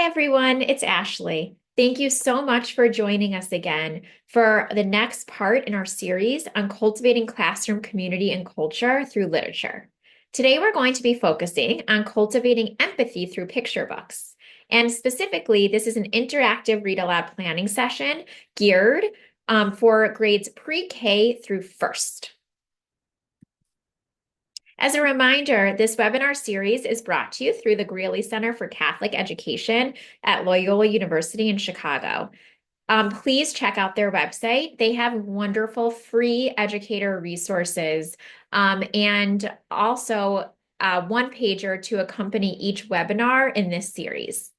everyone, it's Ashley. Thank you so much for joining us again for the next part in our series on cultivating classroom community and culture through literature. Today, we're going to be focusing on cultivating empathy through picture books. And specifically, this is an interactive read aloud planning session geared for grades pre-K through first. As a reminder, this webinar series is brought to you through the Greeley Center for Catholic Education at Loyola University in Chicago. Please check out their website. They have wonderful free educator resources and also a one-pager to accompany each webinar in this series.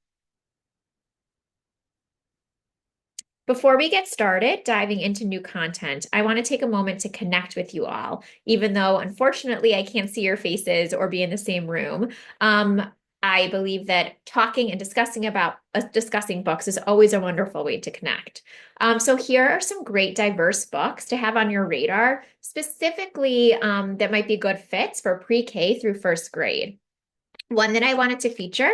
Before we get started diving into new content, I want to take a moment to connect with you all, even though unfortunately I can't see your faces or be in the same room. I believe that talking and discussing books is always a wonderful way to connect. So here are some great diverse books to have on your radar, specifically that might be good fits for pre-K through first grade. One that I wanted to feature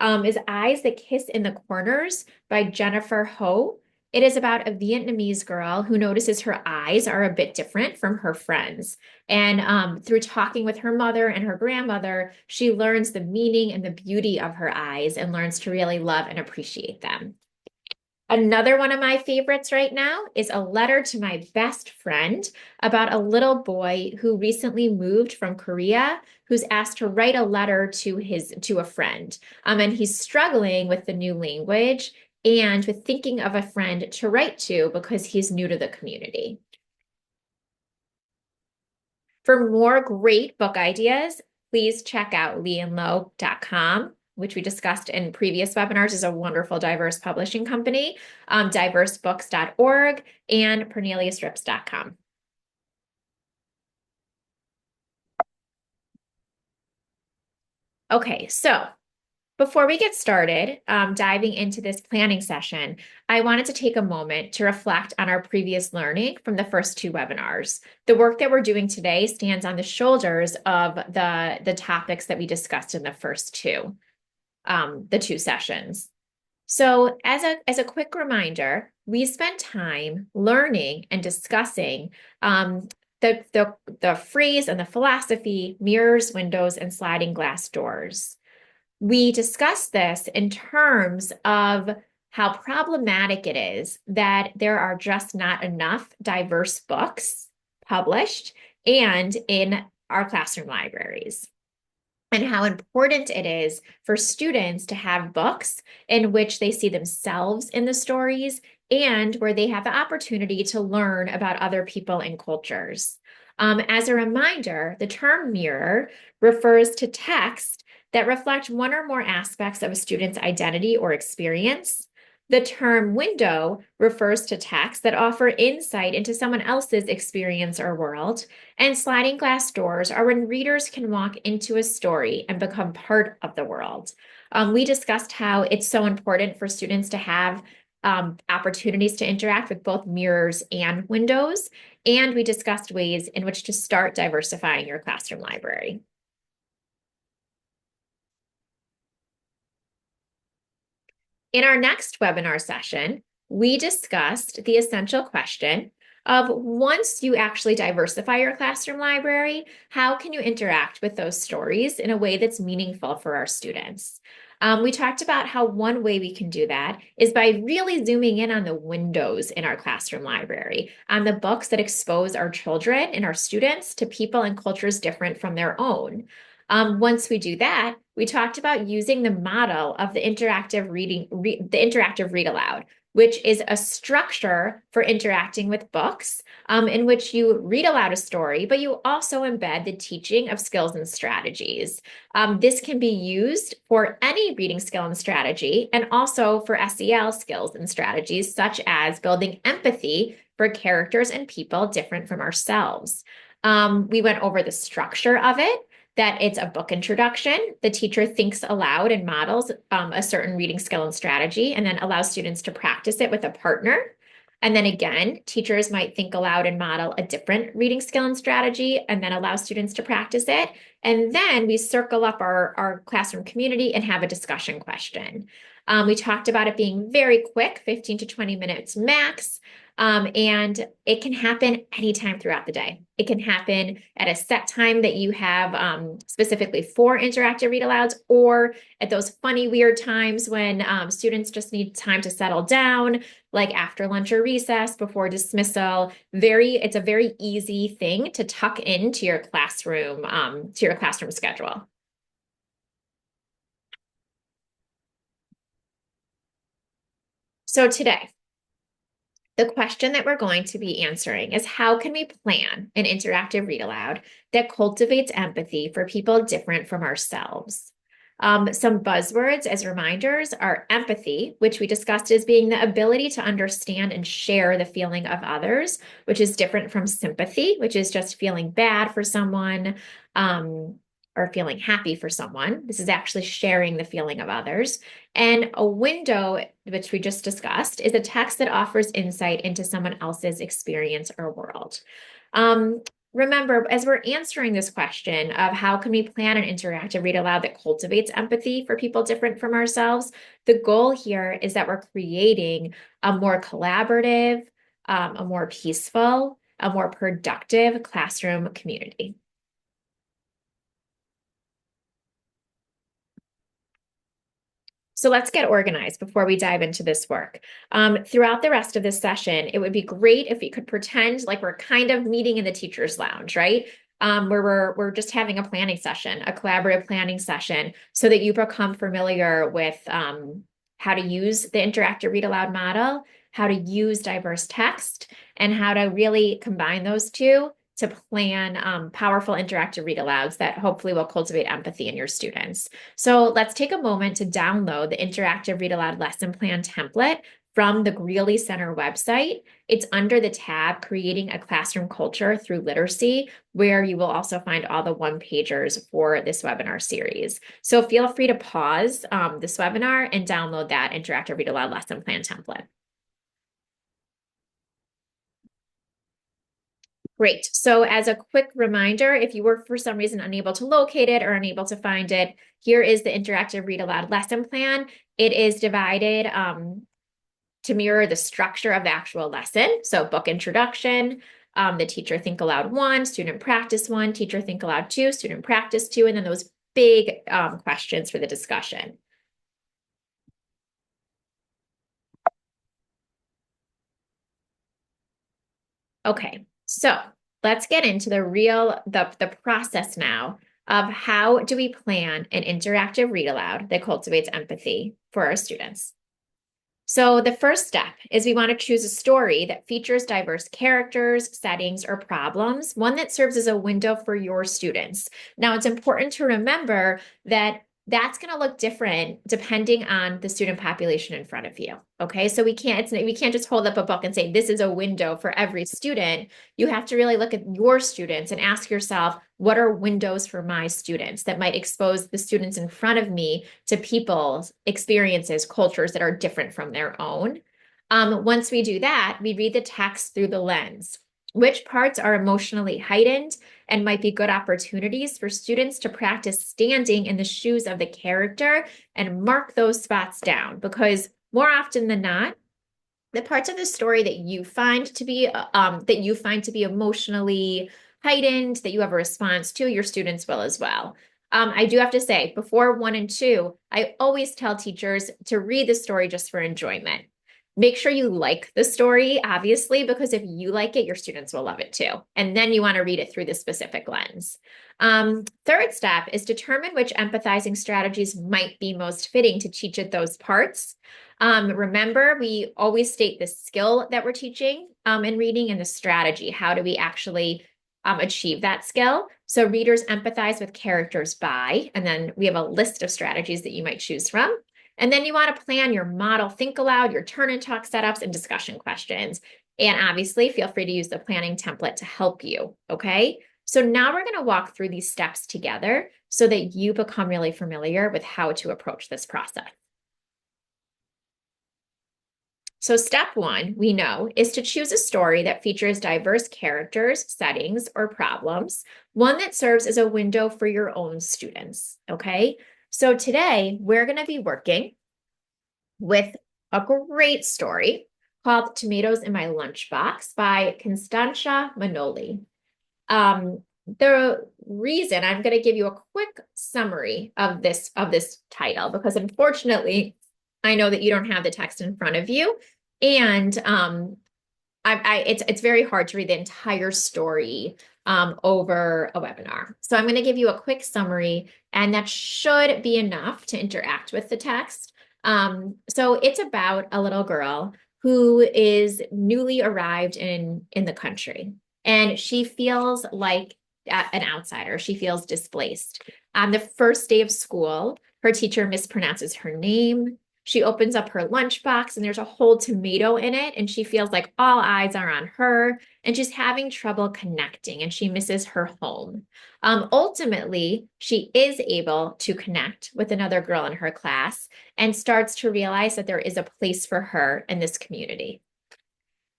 is Eyes That Kiss in the Corners by Jennifer Ho. It is about a Vietnamese girl who notices her eyes are a bit different from her friends. And through talking with her mother and her grandmother, she learns the meaning and the beauty of her eyes and learns to really love and appreciate them. Another one of my favorites right now is A Letter to My Best Friend about a little boy who recently moved from Korea, who's asked to write a letter to a friend. And he's struggling with the new language and with thinking of a friend to write to because he's new to the community. For more great book ideas, please check out leeandlow.com, which we discussed in previous webinars, is a wonderful diverse publishing company, diversebooks.org, and corneliusrips.com. Okay, so before we get started diving into this planning session, I wanted to take a moment to reflect on our previous learning from the first two webinars. The work that we're doing today stands on the shoulders of the topics that we discussed in the first two, the two sessions. So as a quick reminder, we spent time learning and discussing the phrase and the philosophy, mirrors, windows, and sliding glass doors. We discussed this in terms of how problematic it is that there are just not enough diverse books published and in our classroom libraries, and how important it is for students to have books in which they see themselves in the stories and where they have the opportunity to learn about other people and cultures. As a reminder, the term mirror refers to text that reflect one or more aspects of a student's identity or experience. The term window refers to texts that offer insight into someone else's experience or world. And sliding glass doors are when readers can walk into a story and become part of the world. We discussed how it's so important for students to have opportunities to interact with both mirrors and windows. And we discussed ways in which to start diversifying your classroom library. In our next webinar session, we discussed the essential question of, once you actually diversify your classroom library, how can you interact with those stories in a way that's meaningful for our students? We talked about how one way we can do that is by really zooming in on the windows in our classroom library, on the books that expose our children and our students to people and cultures different from their own. Once we do that, we talked about using the model of the interactive read aloud, which is a structure for interacting with books, in which you read aloud a story, but you also embed the teaching of skills and strategies. This can be used for any reading skill and strategy, and also for SEL skills and strategies, such as building empathy for characters and people different from ourselves. We went over the structure of it, that it's a book introduction. The teacher thinks aloud and models a certain reading skill and strategy, and then allows students to practice it with a partner. And then again, teachers might think aloud and model a different reading skill and strategy and then allow students to practice it. And then we circle up our classroom community and have a discussion question. We talked about it being very quick, 15 to 20 minutes max. And it can happen anytime throughout the day. It can happen at a set time that you have specifically for interactive read alouds, or at those funny, weird times when students just need time to settle down, like after lunch or recess, before dismissal. It's a very easy thing to tuck into your classroom schedule. So today, the question that we're going to be answering is, how can we plan an interactive read aloud that cultivates empathy for people different from ourselves? Some buzzwords as reminders are empathy, which we discussed as being the ability to understand and share the feeling of others, which is different from sympathy, which is just feeling bad for someone, or feeling happy for someone. This is actually sharing the feeling of others. And a window, which we just discussed, is a text that offers insight into someone else's experience or world. Remember, as we're answering this question of how can we plan an interactive read aloud that cultivates empathy for people different from ourselves, the goal here is that we're creating a more collaborative, a more peaceful, a more productive classroom community. So let's get organized before we dive into this work. Throughout the rest of this session, it would be great if we could pretend like we're kind of meeting in the teacher's lounge, right? Where we're just having a planning session, a collaborative planning session, so that you become familiar with how to use the interactive read aloud model, how to use diverse text, and how to really combine those two to plan powerful interactive read alouds that hopefully will cultivate empathy in your students. So let's take a moment to download the interactive read aloud lesson plan template from the Greeley Center website. It's under the tab Creating a Classroom Culture Through Literacy, where you will also find all the one-pagers for this webinar series. So feel free to pause this webinar and download that interactive read aloud lesson plan template. Great. So as a quick reminder, if you were for some reason unable to locate it or unable to find it, here is the interactive read aloud lesson plan. It is divided to mirror the structure of the actual lesson. So book introduction, the teacher think aloud 1, student practice 1, teacher think aloud 2, student practice 2, and then those big questions for the discussion. Okay, so let's get into the process now of how do we plan an interactive read aloud that cultivates empathy for our students. So the first step is we want to choose a story that features diverse characters, settings, or problems, one that serves as a window for your students. Now, it's important to remember that that's going to look different depending on the student population in front of you. Okay, so we can't just hold up a book and say this is a window for every student. You have to really look at your students and ask yourself, what are windows for my students that might expose the students in front of me to people's experiences, cultures that are different from their own. Once we do that, we read the text through the lens. Which parts are emotionally heightened and might be good opportunities for students to practice standing in the shoes of the character and mark those spots down, because more often than not, the parts of the story that you find to be emotionally heightened, that you have a response to, your students will as well. I do have to say, before 1 and 2, I always tell teachers to read the story just for enjoyment. Make sure you like the story, obviously, because if you like it, your students will love it too. And then you want to read it through the specific lens. Third step is determine which empathizing strategies might be most fitting to teach at those parts. Remember, we always state the skill that we're teaching in reading and the strategy. How do we actually achieve that skill? So readers empathize with characters by, and then we have a list of strategies that you might choose from. And then you want to plan your model think aloud, your turn and talk setups, and discussion questions. And obviously, feel free to use the planning template to help you, okay? So now we're going to walk through these steps together so that you become really familiar with how to approach this process. So step one, we know, is to choose a story that features diverse characters, settings, or problems, one that serves as a window for your own students, okay? So today, we're going to be working with a great story called Tomatoes in My Lunchbox by Constantia Manoli. The reason I'm going to give you a quick summary of this title, because unfortunately, I know that you don't have the text in front of you, and it's very hard to read the entire story over a webinar. So I'm going to give you a quick summary, and that should be enough to interact with the text. So it's about a little girl who is newly arrived in the country, and she feels like an outsider. She feels displaced. On the first day of school, her teacher mispronounces her name. She opens up her lunchbox and there's a whole tomato in it, and she feels like all eyes are on her, and she's having trouble connecting, and she misses her home. Ultimately, she is able to connect with another girl in her class and starts to realize that there is a place for her in this community.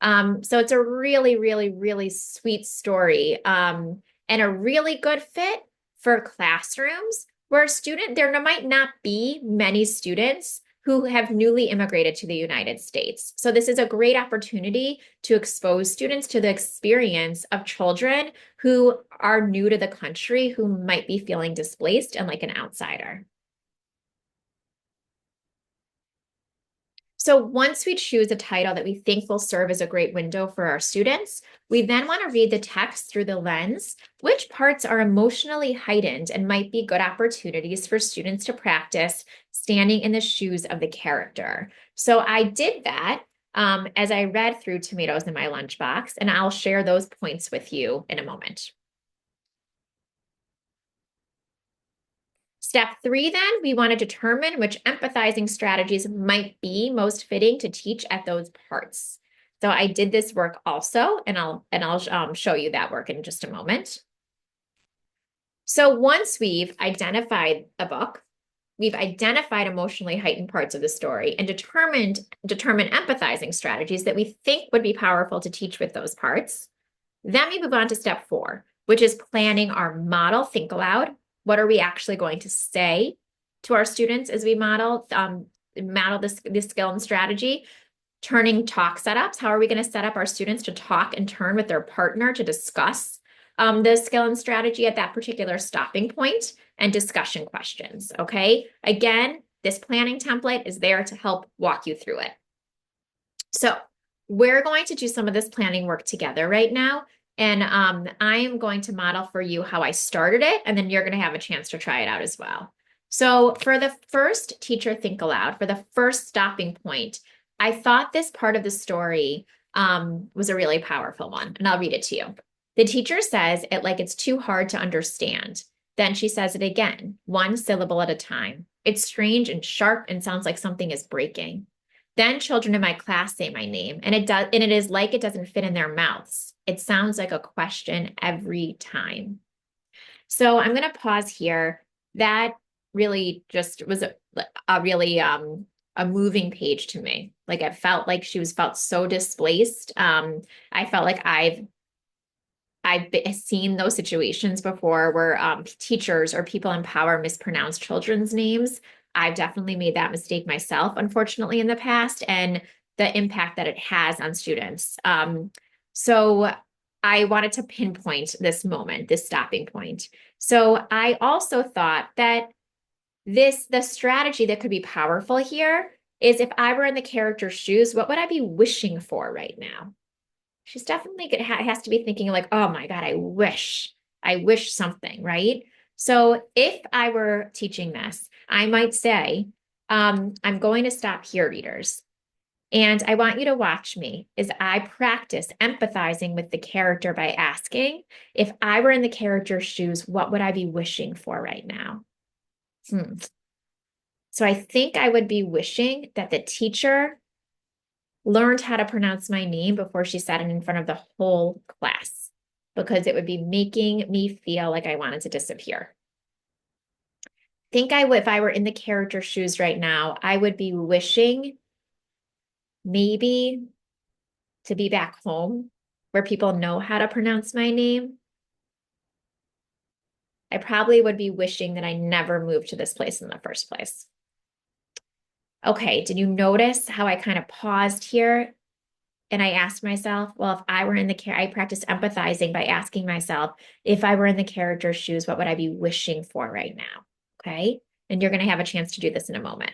So it's a really, really, really sweet story, and a really good fit for classrooms where there might not be many students who have newly immigrated to the United States. So this is a great opportunity to expose students to the experience of children who are new to the country, who might be feeling displaced and like an outsider. So once we choose a title that we think will serve as a great window for our students, we then want to read the text through the lens, which parts are emotionally heightened and might be good opportunities for students to practice standing in the shoes of the character. So I did that as I read through Tomatoes in My Lunchbox, and I'll share those points with you in a moment. Step three, then, we want to determine which empathizing strategies might be most fitting to teach at those parts. So I did this work also, and I'll show you that work in just a moment. So once we've identified a book, we've identified emotionally heightened parts of the story and determined empathizing strategies that we think would be powerful to teach with those parts. Then we move on to step four, which is planning our model think aloud. What are we actually going to say to our students as we model this skill and strategy? Turning talk setups. How are we going to set up our students to talk and turn with their partner to discuss the skill and strategy at that particular stopping point, and discussion questions? Okay. Again, this planning template is there to help walk you through it. So we're going to do some of this planning work together right now. And I am going to model for you how I started it, and then you're going to have a chance to try it out as well. So for the first teacher think aloud, for the first stopping point, I thought this part of the story was a really powerful one, and I'll read it to you. The teacher says it like it's too hard to understand. Then she says it again, one syllable at a time. It's strange and sharp and sounds like something is breaking. Then children in my class say my name, and it is like it doesn't fit in their mouths. It sounds like a question every time. So I'm going to pause here. That really just was a really a moving page to me. Like I felt like she felt so displaced. I felt like I've seen those situations before where teachers or people in power mispronounce children's names. I've definitely made that mistake myself, unfortunately, in the past, and the impact that it has on students. So I wanted to pinpoint this moment, this stopping point. So I also thought that the strategy that could be powerful here is, if I were in the character's shoes, what would I be wishing for right now? She's definitely has to be thinking like, oh my God, I wish something, right? So if I were teaching this, I might say, I'm going to stop here, readers. And I want you to watch me as I practice empathizing with the character by asking, if I were in the character's shoes, what would I be wishing for right now? So I think I would be wishing that the teacher learned how to pronounce my name before she said it in front of the whole class, because it would be making me feel like I wanted to disappear. Think I would, if I were in the character shoes right now, I would be wishing maybe to be back home where people know how to pronounce my name. I probably would be wishing that I never moved to this place in the first place. Okay, did you notice how I kind of paused here and I asked myself, well, if I were in I practiced empathizing by asking myself, if I were in the character's shoes, what would I be wishing for right now? Okay, and you're going to have a chance to do this in a moment.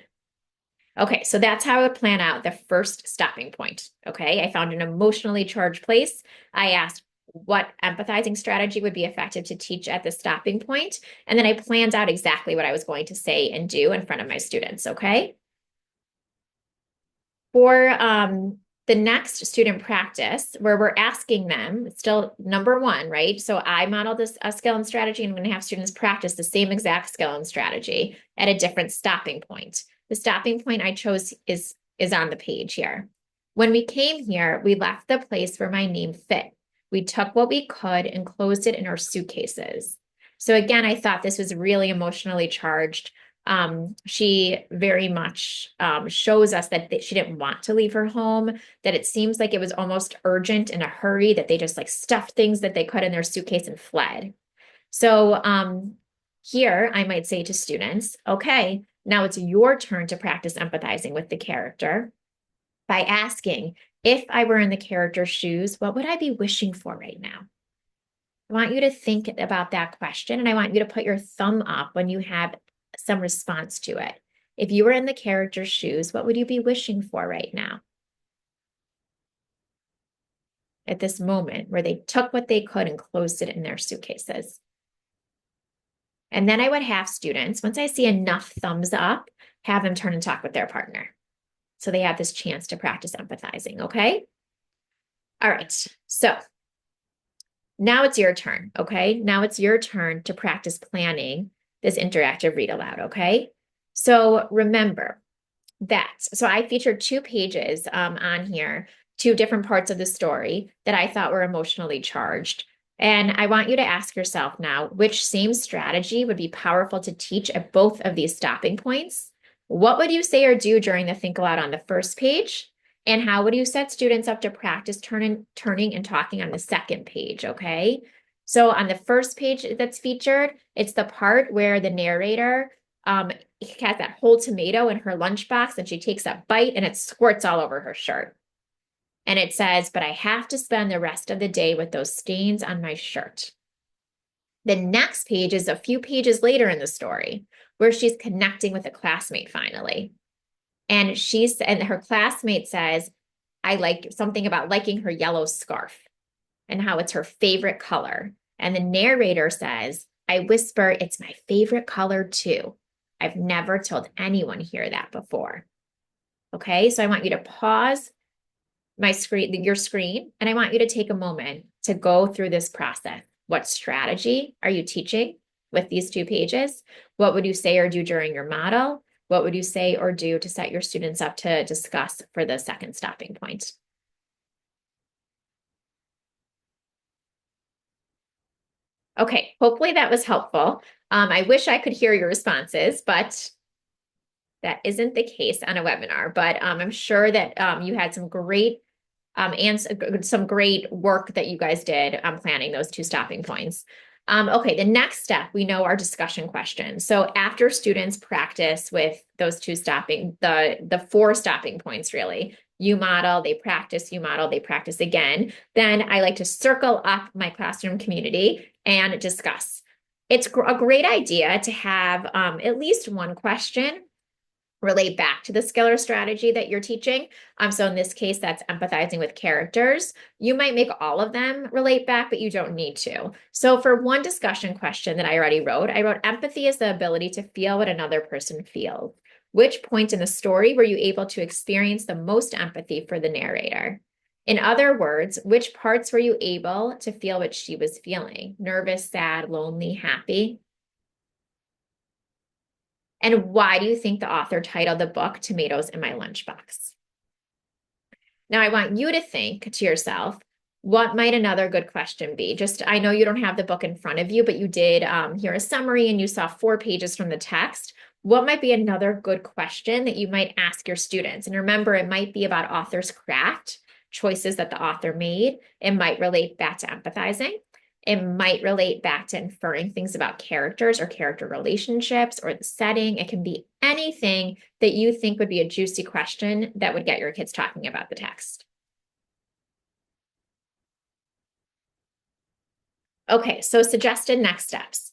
Okay, so that's how I would plan out the first stopping point. Okay, I found an emotionally charged place. I asked what empathizing strategy would be effective to teach at the stopping point, and then I planned out exactly what I was going to say and do in front of my students. Okay. For the next student practice, where we're asking them, it's still number one, right? So I modeled this a skill and strategy, and I'm going to have students practice the same exact skill and strategy at a different stopping point. The stopping point I chose is on the page here. When we came here, we left the place where my name fit. We took what we could and closed it in our suitcases. So again, I thought this was really emotionally charged. She very much shows us that she didn't want to leave her home, that it seems like it was almost urgent in a hurry, that they just like stuffed things that they could in their suitcase and fled. So here I might say to students, okay, now it's your turn to practice empathizing with the character by asking, if I were in the character's shoes, what would I be wishing for right now? I want you to think about that question, and I want you to put your thumb up when you have some response to it. If you were in the character's shoes, what would you be wishing for right now? At this moment where they took what they could and closed it in their suitcases. And then I would have students, once I see enough thumbs up, have them turn and talk with their partner. So they have this chance to practice empathizing, okay? All right, so now it's your turn, okay? Now it's your turn to practice planning this interactive read aloud, okay? So remember that. So I featured 2 pages on here, 2 different parts of the story that I thought were emotionally charged. And I want you to ask yourself now, which same strategy would be powerful to teach at both of these stopping points? What would you say or do during the think aloud on the first page? And how would you set students up to practice turning and talking on the second page, okay? So on the first page that's featured, it's the part where the narrator has that whole tomato in her lunchbox and she takes a bite and it squirts all over her shirt. And it says, but I have to spend the rest of the day with those stains on my shirt. The next page is a few pages later in the story where she's connecting with a classmate finally. And her classmate says, I like something about liking her yellow scarf and how it's her favorite color. And the narrator says, I whisper, it's my favorite color too. I've never told anyone here that before. Okay, so I want you to pause your screen, and I want you to take a moment to go through this process. What strategy are you teaching with these 2 pages? What would you say or do during your model? What would you say or do to set your students up to discuss for the second stopping point? Okay, hopefully that was helpful. I wish I could hear your responses, but that isn't the case on a webinar. But I'm sure that you had some great and some great work that you guys did planning those 2 stopping points. Okay, the next step, we know our discussion questions. So after students practice with those 2 the 4 stopping points, really, you model, they practice, you model, they practice again. Then I like to circle up my classroom community and discuss. It's a great idea to have at least one question relate back to the skill or strategy that you're teaching. So in this case, that's empathizing with characters. You might make all of them relate back, but you don't need to. So for one discussion question that I wrote empathy is the ability to feel what another person feels. Which point in the story were you able to experience the most empathy for the narrator? In other words, which parts were you able to feel what she was feeling? Nervous, sad, lonely, happy? And why do you think the author titled the book Tomatoes in My Lunchbox? Now, I want you to think to yourself, what might another good question be? I know you don't have the book in front of you, but you did hear a summary and you saw 4 pages from the text. What might be another good question that you might ask your students? And remember, it might be about author's craft, choices that the author made. It might relate back to empathizing. It might relate back to inferring things about characters or character relationships or the setting. It can be anything that you think would be a juicy question that would get your kids talking about the text. Okay, so suggested next steps.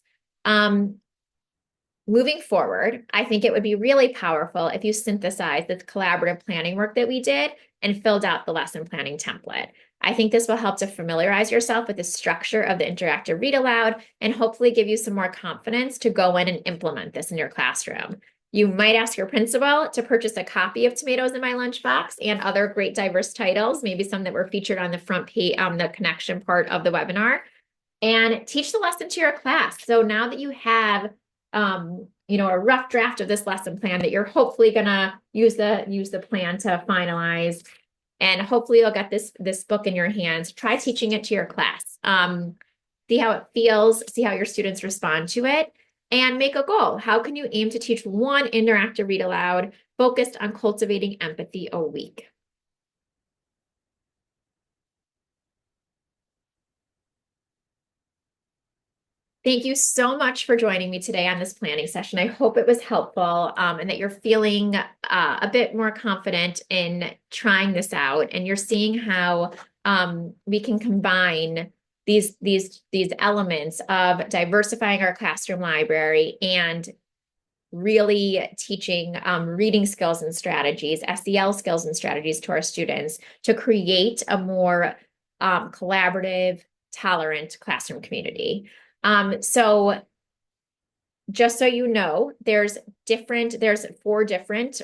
Moving forward, I think it would be really powerful if you synthesized this collaborative planning work that we did and filled out the lesson planning template. I think this will help to familiarize yourself with the structure of the interactive read aloud and hopefully give you some more confidence to go in and implement this in your classroom. You might ask your principal to purchase a copy of Tomatoes in My Lunchbox and other great diverse titles, maybe some that were featured on the front page, the connection part of the webinar, and teach the lesson to your class. So now that you have a rough draft of this lesson plan that you're hopefully gonna use the plan to finalize, and hopefully you'll get this book in your hands. Try teaching it to your class. See how it feels, see how your students respond to it, and make a goal. How can you aim to teach one interactive read aloud focused on cultivating empathy a week? Thank you so much for joining me today on this planning session. I hope it was helpful, and that you're feeling a bit more confident in trying this out, and you're seeing how we can combine these elements of diversifying our classroom library and really teaching reading skills and strategies, SEL skills and strategies to our students to create a more collaborative, tolerant classroom community. So just so you know, there's 4 different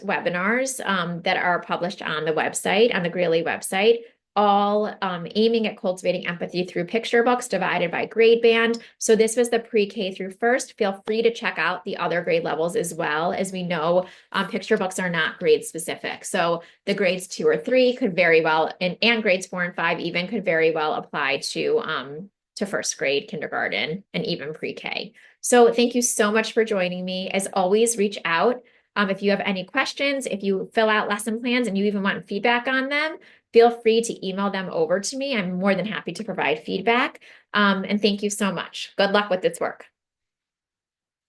webinars that are published on the website, on the Greeley website, all aiming at cultivating empathy through picture books divided by grade band. So this was the pre-K through first. Feel free to check out the other grade levels as well. As we know, picture books are not grade specific. So the grades 2 or 3 could very well, and grades 4 and 5 even could very well apply to first grade, kindergarten, and even pre-K. So thank you so much for joining me. As always, reach out. If you have any questions, if you fill out lesson plans and you even want feedback on them, feel free to email them over to me. I'm more than happy to provide feedback. And thank you so much. Good luck with this work.